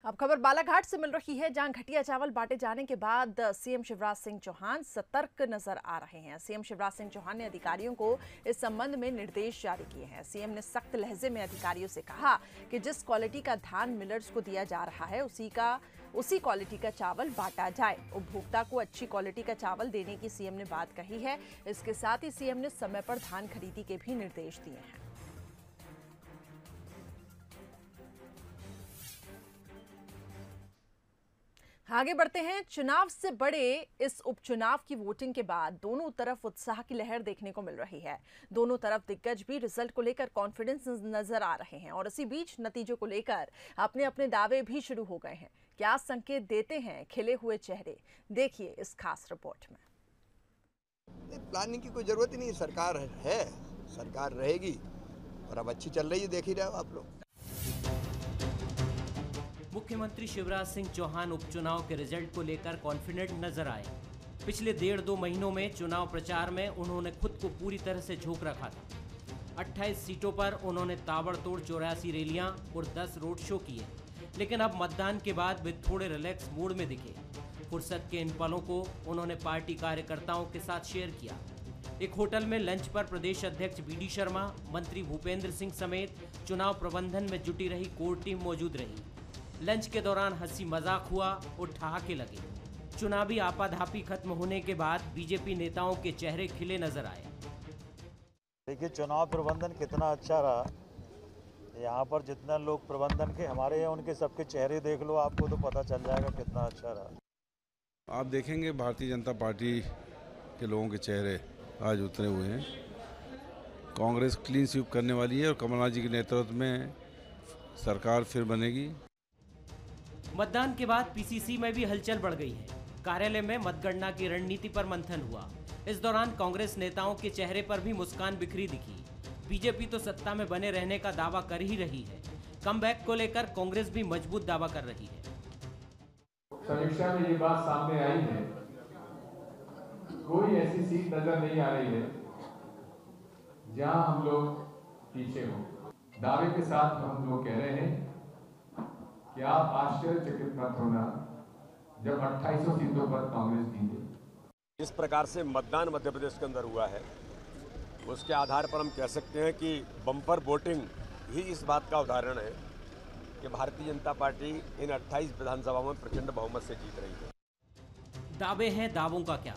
अब खबर बालाघाट से मिल रही है, जहां घटिया चावल बांटे जाने के बाद सीएम शिवराज सिंह चौहान सतर्क नजर आ रहे हैं। सीएम शिवराज सिंह चौहान ने अधिकारियों को इस संबंध में निर्देश जारी किए हैं। सीएम ने सख्त लहजे में अधिकारियों से कहा कि जिस क्वालिटी का धान मिलर्स को दिया जा रहा है उसी क्वालिटी का चावल बांटा जाए। उपभोक्ता को अच्छी क्वालिटी का चावल देने की सीएम ने बात कही है। इसके साथ ही सीएम ने समय पर धान खरीदी के भी निर्देश दिए हैं। आगे बढ़ते हैं। चुनाव से बड़े इस उपचुनाव की वोटिंग के बाद दोनों तरफ उत्साह की लहर देखने को मिल रही है। दोनों तरफ दिग्गज भी रिजल्ट को लेकर कॉन्फिडेंस नजर आ रहे हैं और इसी बीच नतीजों को लेकर अपने अपने दावे भी शुरू हो गए हैं। क्या संकेत देते हैं खिले हुए चेहरे, देखिए इस खास रिपोर्ट में। प्लानिंग की कोई जरूरत ही नहीं, सरकार है, सरकार रहेगी और अब अच्छी चल रही है, देख ही रहे हो आप लोग। मुख्यमंत्री शिवराज सिंह चौहान उपचुनाव के रिजल्ट को लेकर कॉन्फिडेंट नजर आए। पिछले 1.5-2 महीनों में चुनाव प्रचार में उन्होंने खुद को पूरी तरह से झोंक रखा था। 28 सीटों पर उन्होंने ताबड़तोड़ 84 रैलियां और 10 रोड शो किए, लेकिन अब मतदान के बाद वे थोड़े रिलैक्स मूड में दिखे। फुर्सत के इन पलों को उन्होंने पार्टी कार्यकर्ताओं के साथ शेयर किया। एक होटल में लंच पर प्रदेश अध्यक्ष बीडी शर्मा, मंत्री भूपेंद्र सिंह समेत चुनाव प्रबंधन में जुटी रही कोर टीम मौजूद रही। लंच के दौरान हंसी मजाक हुआ और ठहाके लगे। चुनावी आपाधापी खत्म होने के बाद बीजेपी नेताओं के चेहरे खिले नजर आए। देखिए, चुनाव प्रबंधन कितना अच्छा रहा। यहाँ पर जितने लोग प्रबंधन के हमारे हैं, उनके सबके चेहरे देख लो, आपको तो पता चल जाएगा कितना अच्छा रहा। आप देखेंगे भारतीय जनता पार्टी के लोगों के चेहरे आज उतरे हुए हैं। कांग्रेस क्लीन स्वीप करने वाली है और कमलनाथ जी के नेतृत्व में सरकार फिर बनेगी। मतदान के बाद पीसीसी में भी हलचल बढ़ गई है। कार्यालय में मतगणना की रणनीति पर मंथन हुआ। इस दौरान कांग्रेस नेताओं के चेहरे पर भी मुस्कान बिखरी दिखी। बीजेपी तो सत्ता में बने रहने का दावा कर ही रही है। कमबैक को लेकर कांग्रेस भी मजबूत दावा कर रही है। समीक्षा में ये बात सामने आई है, कोई ऐसी सीट नजर नहीं आ रही है जहां हम लोग पीछे हो। दावे के साथ हम लोग कह रहे हैं कि आप आश्चर्यचकित मत होना जब 2800 सीटों पर कांग्रेस जीते। इस प्रकार से मतदान मध्य प्रदेश के अंदर हुआ है, उसके आधार पर हम कह सकते हैं कि बम्पर वोटिंग ही इस बात का उदाहरण है कि भारतीय जनता पार्टी इन 28 विधानसभाओं में प्रचंड बहुमत से जीत रही है। दावे हैं, दावों का क्या।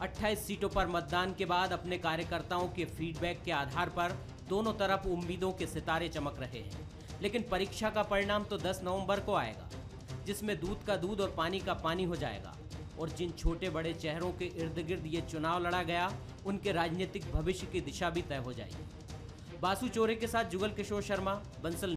28 सीटों पर मतदान के बाद अपने कार्यकर्ताओं के फीडबैक के आधार पर दोनों तरफ उम्मीदों के सितारे चमक रहे हैं। लेकिन परीक्षा का परिणाम तो 10 नवंबर को आएगा, जिसमें दूध का दूध और पानी का पानी हो जाएगा। और जिन छोटे बड़े चेहरों के इर्द गिर्द ये चुनाव लड़ा गया, उनके राजनीतिक भविष्य की दिशा भी तय हो जाएगी। बासु चोरे के साथ जुगल किशोर शर्मा, बंसल।